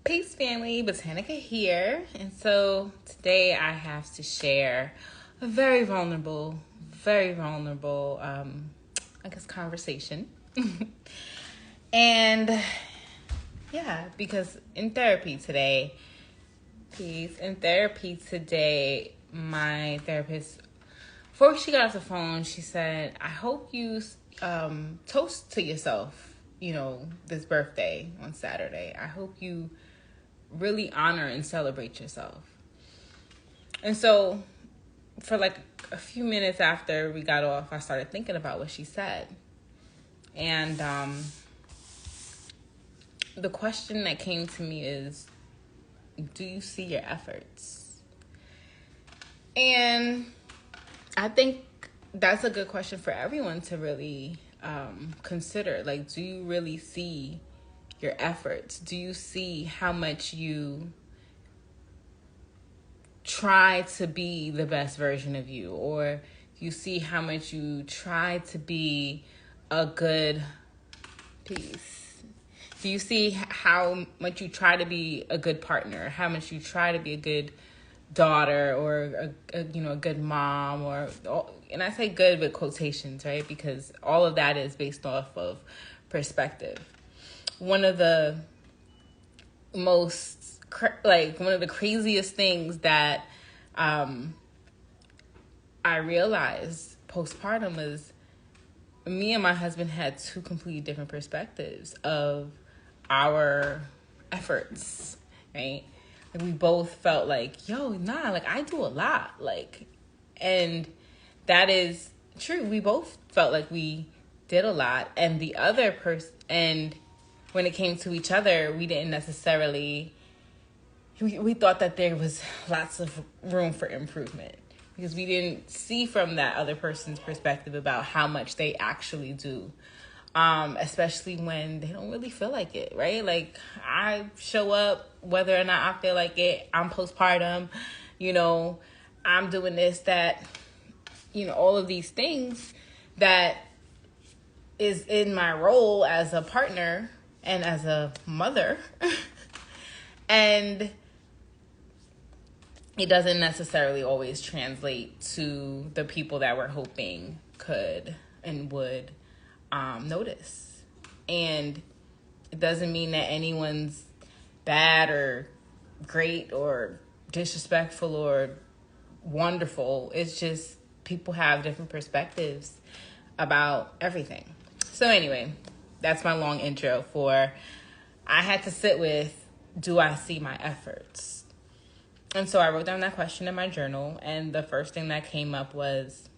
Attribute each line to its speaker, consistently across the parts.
Speaker 1: Peace family, Botanica here. And so today I have to share a very vulnerable, conversation. And yeah, because in therapy today, my therapist, before she got off the phone, she said, I hope you toast to yourself, this birthday on Saturday. I hope you really honor and celebrate yourself. And so for like a few minutes after we got off, I started thinking about what she said. And the question that came to me is, do you see your efforts? And I think that's a good question for everyone to really consider. Like, do you really see your efforts? Do you see how much you try to be the best version of you? Or you see how much you try to be a good piece? Do you see how much you try to be a good partner? How much you try to be a good daughter or a good mom? And I say good with quotations, right? Because all of that is based off of perspective. One of the craziest things that I realized postpartum was me and my husband had two completely different perspectives of our efforts, right? Like, we both felt like, I do a lot. And that is true. We both felt like we did a lot. And the other person, and when it came to each other, we didn't necessarily, we thought that there was lots of room for improvement because we didn't see from that other person's perspective about how much they actually do. Especially when they don't really feel like it, right? Like, I show up whether or not I feel like it. I'm postpartum, I'm doing this, that, all of these things that is in my role as a partner and as a mother. And it doesn't necessarily always translate to the people that we're hoping could and would notice. And it doesn't mean that anyone's bad or great or disrespectful or wonderful. It's just people have different perspectives about everything. So anyway, that's my long intro for I had to sit with, do I see my efforts? And so I wrote down that question in my journal, and the first thing that came up was,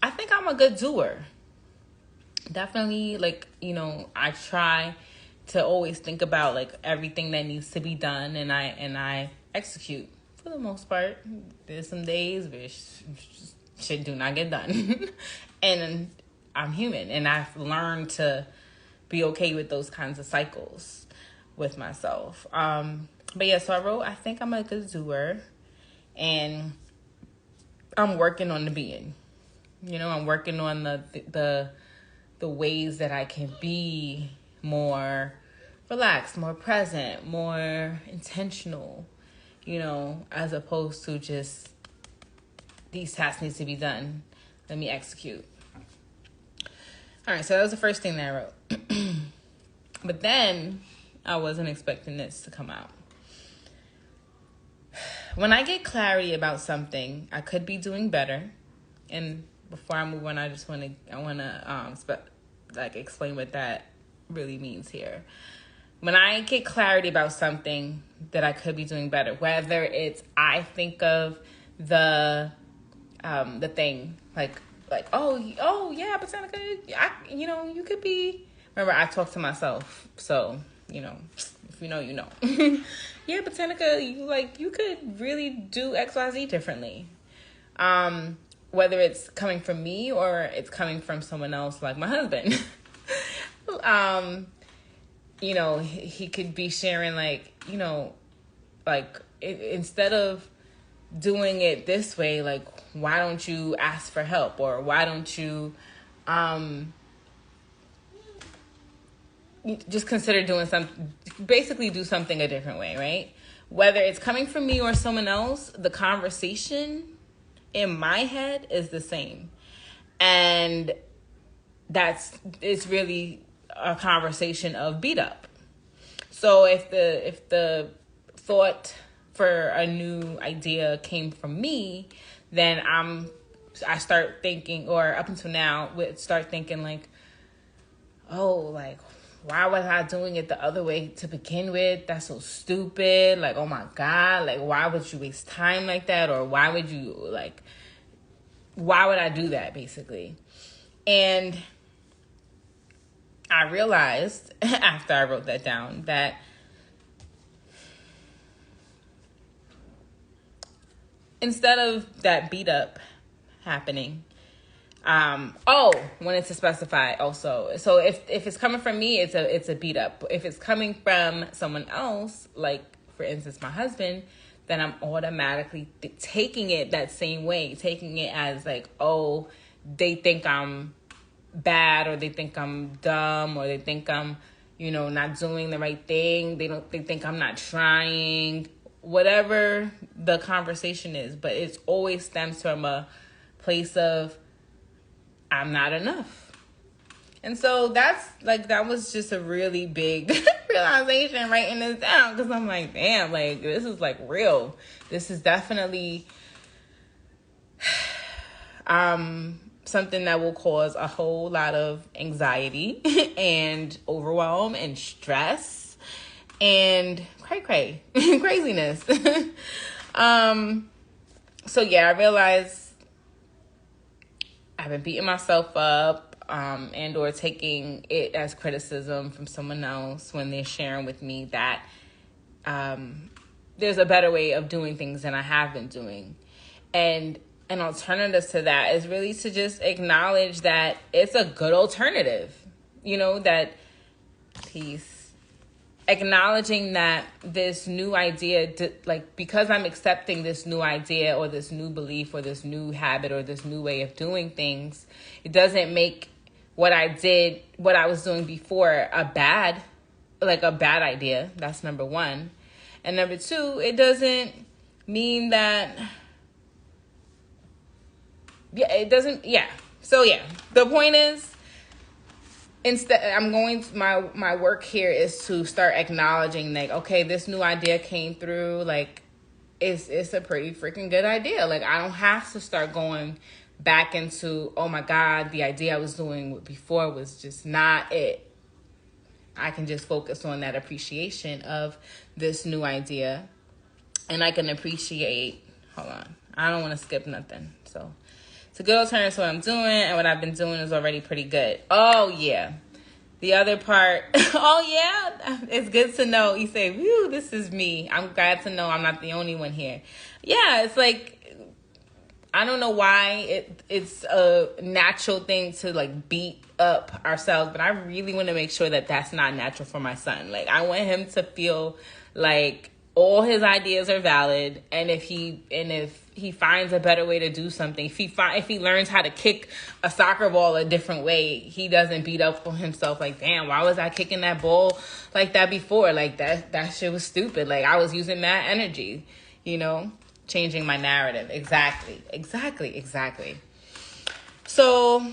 Speaker 1: I think I'm a good doer. Definitely, I try to always think about everything that needs to be done, and I execute for the most part. There's some days where shit do not get done, and I'm human, and I've learned to be okay with those kinds of cycles with myself. But yeah, so I wrote, I think I'm a good doer, and I'm working on the being. I'm working on the ways that I can be more relaxed, more present, more intentional, as opposed to just these tasks need to be done. Let me execute. All right, so that was the first thing that I wrote. But then I wasn't expecting this to come out. When I get clarity about something, I could be doing better. And before I move on, I want to explain what that really means here. When I get clarity about something that I could be doing better, whether it's I think of the thing oh yeah, Botanica, you could be. Remember, I talk to myself, so if you know, you know. Yeah, Botanica, you could really do XYZ differently. Whether it's coming from me or it's coming from someone else, like my husband. He could be sharing instead of doing it this way, why don't you ask for help? Or why don't you just consider doing basically do something a different way, right? Whether it's coming from me or someone else, the conversation in my head is the same. And it's really a conversation of beat up. So if the thought for a new idea came from me, then I start thinking, or up until now, would start thinking like, oh, like, why was I doing it the other way to begin with? That's so stupid. Like, oh my God, like, why would you waste time like that? Or why would I do that, basically? And I realized after I wrote that down that instead of that beat up happening, wanted to specify also. So if it's coming from me, it's a beat up. If it's coming from someone else, like for instance my husband, then I'm automatically taking it that same way, taking it as like, oh, they think I'm bad, or they think I'm dumb, or they think I'm, not doing the right thing. They think I'm not trying, whatever the conversation is, but it always stems from a place of I'm not enough. And so that was just a really big realization writing this down, because I'm like, damn, like this is like real. This is definitely something that will cause a whole lot of anxiety and overwhelm and stress and craziness. So yeah, I realized I've been beating myself up, and or taking it as criticism from someone else when they're sharing with me that there's a better way of doing things than I have been doing. And an alternative to that is really to just acknowledge that it's a good alternative, that peace. Acknowledging that this new idea, because I'm accepting this new idea or this new belief or this new habit or this new way of doing things, it doesn't make what I was doing before a bad idea. That's number one. And number two, it doesn't mean that, So the point is, instead, my work here is to start acknowledging, like, okay, this new idea came through, like, it's a pretty freaking good idea. Like, I don't have to start going back into, oh my God, the idea I was doing before was just not it. I can just focus on that appreciation of this new idea, and I can appreciate, hold on, I don't want to skip nothing, so it's a good alternative to what I'm doing, and what I've been doing is already pretty good. Oh, yeah. The other part, oh, yeah, it's good to know. You say, whew, this is me. I'm glad to know I'm not the only one here. Yeah, it's like, I don't know why it's a natural thing to, like, beat up ourselves, but I really want to make sure that that's not natural for my son. Like, I want him to feel like all his ideas are valid, and if he finds a better way to do something, if he learns how to kick a soccer ball a different way, he doesn't beat up on himself like, damn, why was I kicking that ball like that before? Like, that shit was stupid. Like, I was using that energy, changing my narrative. Exactly. So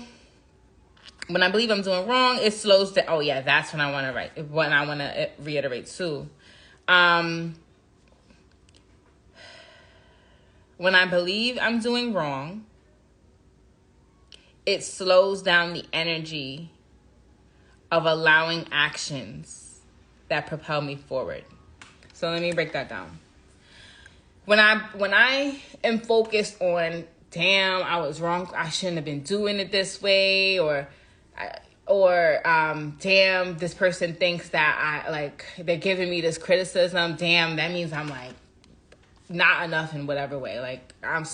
Speaker 1: when I believe I'm doing wrong, it slows down. Oh yeah, that's when I want to reiterate too. When I believe I'm doing wrong, it slows down the energy of allowing actions that propel me forward. So let me break that down. When I am focused on, damn, I was wrong, I shouldn't have been doing it this way, or damn, this person thinks that they're giving me this criticism, damn, that means I'm like not enough in whatever way, like I'm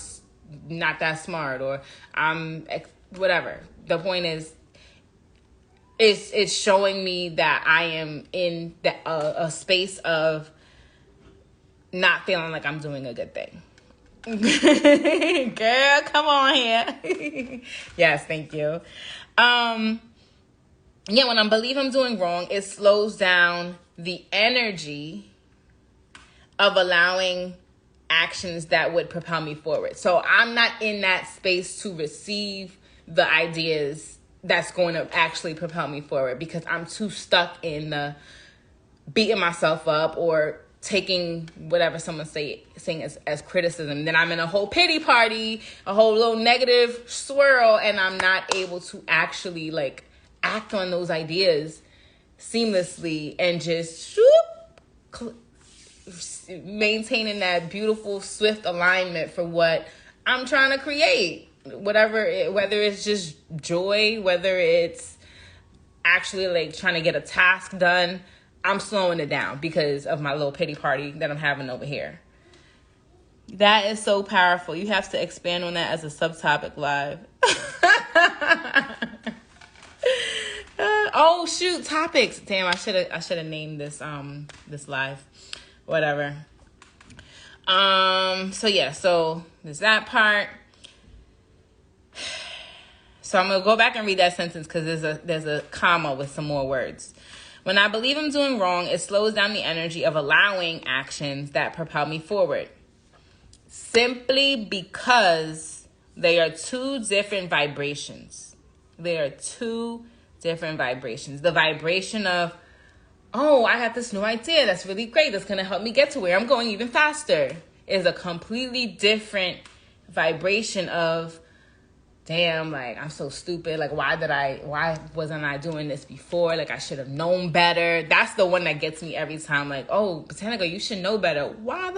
Speaker 1: not that smart, or I'm whatever. The point is, it's showing me that I am in a space of not feeling like I'm doing a good thing. Girl, come on here. Yes, thank you. yeah, when I believe I'm doing wrong, it slows down the energy of allowing actions that would propel me forward. So I'm not in that space to receive the ideas that's going to actually propel me forward, because I'm too stuck in the beating myself up or taking whatever someone's saying as criticism. Then I'm in a whole pity party, a whole little negative swirl, and I'm not able to actually like act on those ideas seamlessly and just maintaining that beautiful, swift alignment for what I'm trying to create. Whether it's just joy, whether it's actually like trying to get a task done, I'm slowing it down because of my little pity party that I'm having over here. That is so powerful. You have to expand on that as a subtopic live. Oh shoot, topics. Damn, I should have named this live. Whatever. So there's that part. So I'm gonna go back and read that sentence because there's a comma with some more words. When I believe I'm doing wrong, it slows down the energy of allowing actions that propel me forward. Simply because they are two different vibrations. They are two different vibrations. The vibration of, oh, I have this new idea that's really great, that's going to help me get to where I'm going even faster, is a completely different vibration of, damn, like, I'm so stupid. Like, why wasn't I doing this before? Like, I should have known better. That's the one that gets me every time. Like, oh, Botanica, you should know better. Why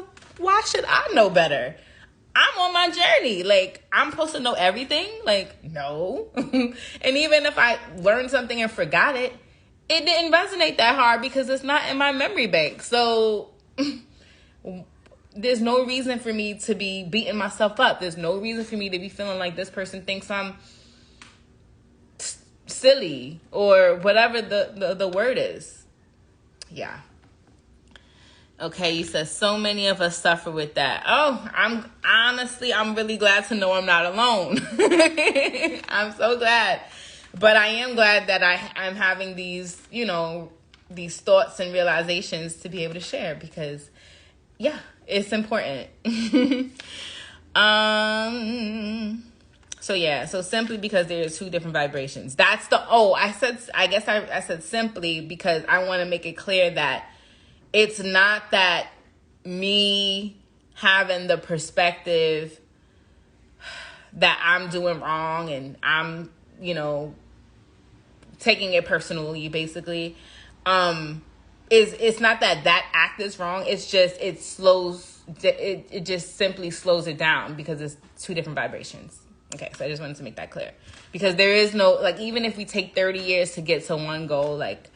Speaker 1: should I know better? I'm on my journey. Like, I'm supposed to know everything? Like, no. And even if I learned something and forgot it, it didn't resonate that hard because it's not in my memory bank. So there's no reason for me to be beating myself up. There's no reason for me to be feeling like this person thinks I'm silly or whatever the word is. Yeah. Okay, you said so many of us suffer with that. Oh, I'm really glad to know I'm not alone. I'm so glad. But I am glad that I'm having these thoughts and realizations to be able to share because, yeah, it's important. So simply because there's two different vibrations. I said simply because I want to make it clear that it's not that me having the perspective that I'm doing wrong and I'm, taking it personally, basically. It's not that act is wrong. It's just it just simply slows it down because it's two different vibrations. Okay, so I just wanted to make that clear. Because there is no, like, even if we take 30 years to get to one goal, like,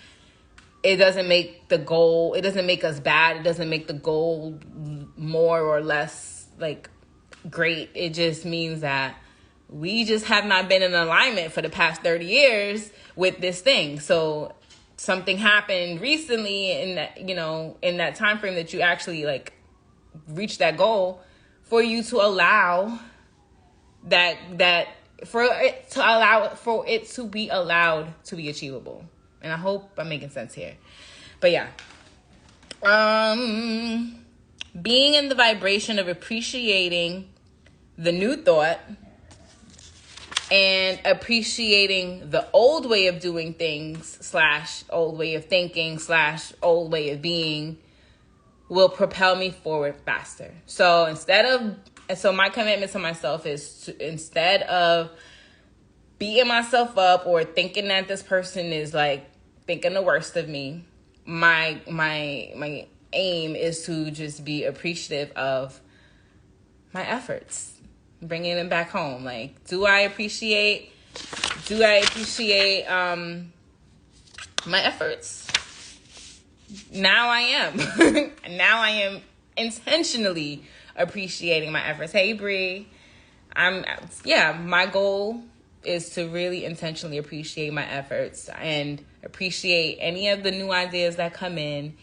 Speaker 1: it doesn't make the goal, it doesn't make us bad. It doesn't make the goal more or less, like, great. It just means that we just have not been in alignment for the past 30 years with this thing. So something happened recently in that, in that time frame that you actually, like, reached that goal for you to allow for it to be allowed to be achievable. And I hope I'm making sense here. But yeah. Being in the vibration of appreciating the new thought and appreciating the old way of doing things / old way of thinking / old way of being will propel me forward faster. So my commitment to myself is to, instead of beating myself up or thinking that this person is like thinking the worst of me, my aim is to just be appreciative of my efforts, bringing them back home. Like, do I appreciate my efforts? Now I am. Now I am intentionally appreciating my efforts. Hey, Bree. My goal is to really intentionally appreciate my efforts and appreciate any of the new ideas that come in.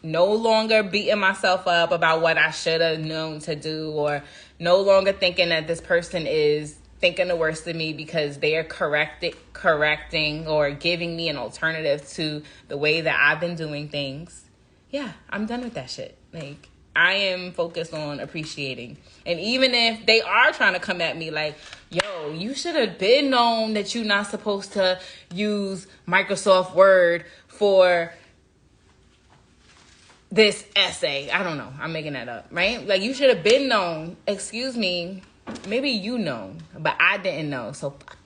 Speaker 1: No longer beating myself up about what I should have known to do, or no longer thinking that this person is thinking the worst of me because they are correcting or giving me an alternative to the way that I've been doing things. Yeah, I'm done with that shit. Like, I am focused on appreciating. And even if they are trying to come at me like, yo, you should have been known that you're not supposed to use Microsoft Word for this essay. I don't know. I'm making that up, right? Like, you should have been known. Excuse me. Maybe you know, but I didn't know. So fuck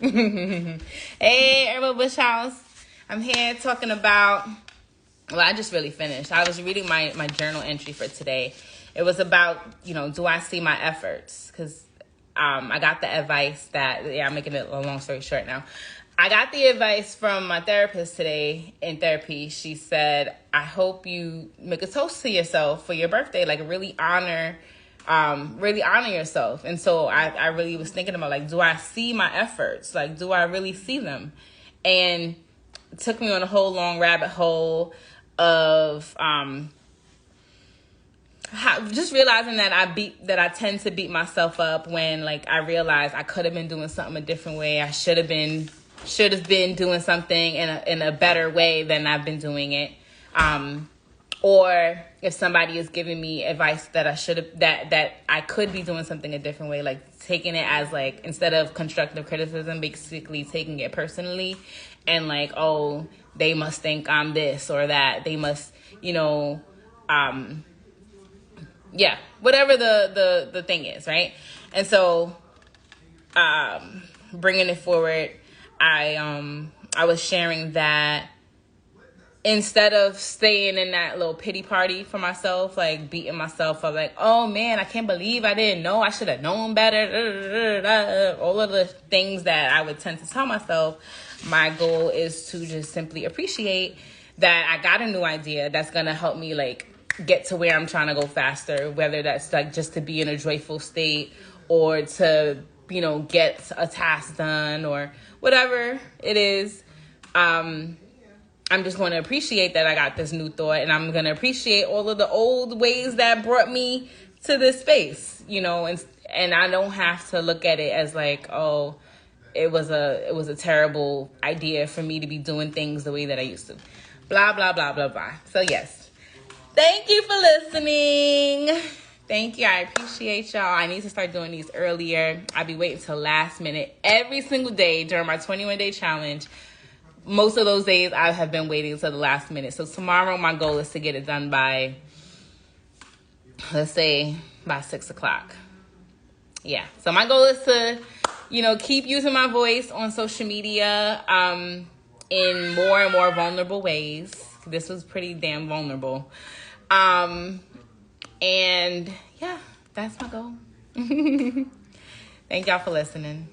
Speaker 1: you. Hey, Herbal Bush House. I'm here talking about, well, I just really finished. I was reading my journal entry for today. It was about, do I see my efforts? Because I got the advice that, I'm making it a long story short now. I got the advice from my therapist today in therapy. She said, I hope you make a toast to yourself for your birthday, like really honor yourself. And so I really was thinking about, like, do I see my efforts? Like, do I really see them? And it took me on a whole long rabbit hole of just realizing that I tend to beat myself up when, like, I realize I could have been doing something a different way. I should have been doing something in a better way than I've been doing it. Or if somebody is giving me advice that that I could be doing something a different way, like taking it as, like, instead of constructive criticism, basically taking it personally and like, oh, they must think I'm this or that. They must, whatever the thing is, right? And so, bringing it forward, I was sharing that instead of staying in that little pity party for myself, like beating myself up, like, oh man, I can't believe I didn't know, I should have known better, all of the things that I would tend to tell myself, my goal is to just simply appreciate that I got a new idea that's going to help me, like, get to where I'm trying to go faster, whether that's, like, just to be in a joyful state or to, get a task done or whatever it is. I'm just going to appreciate that I got this new thought, and I'm going to appreciate all of the old ways that brought me to this space, and I don't have to look at it as like, oh, it was a terrible idea for me to be doing things the way that I used to. Blah, blah, blah, blah, blah. So yes, thank you for listening. Thank you. I appreciate y'all. I need to start doing these earlier. I'll be waiting till last minute every single day during my 21-day challenge. Most of those days I have been waiting until the last minute. So tomorrow my goal is to get it done by, let's say, by 6 o'clock. Yeah. So my goal is to, keep using my voice on social media in more and more vulnerable ways. This was pretty damn vulnerable. And yeah, that's my goal. Thank y'all for listening.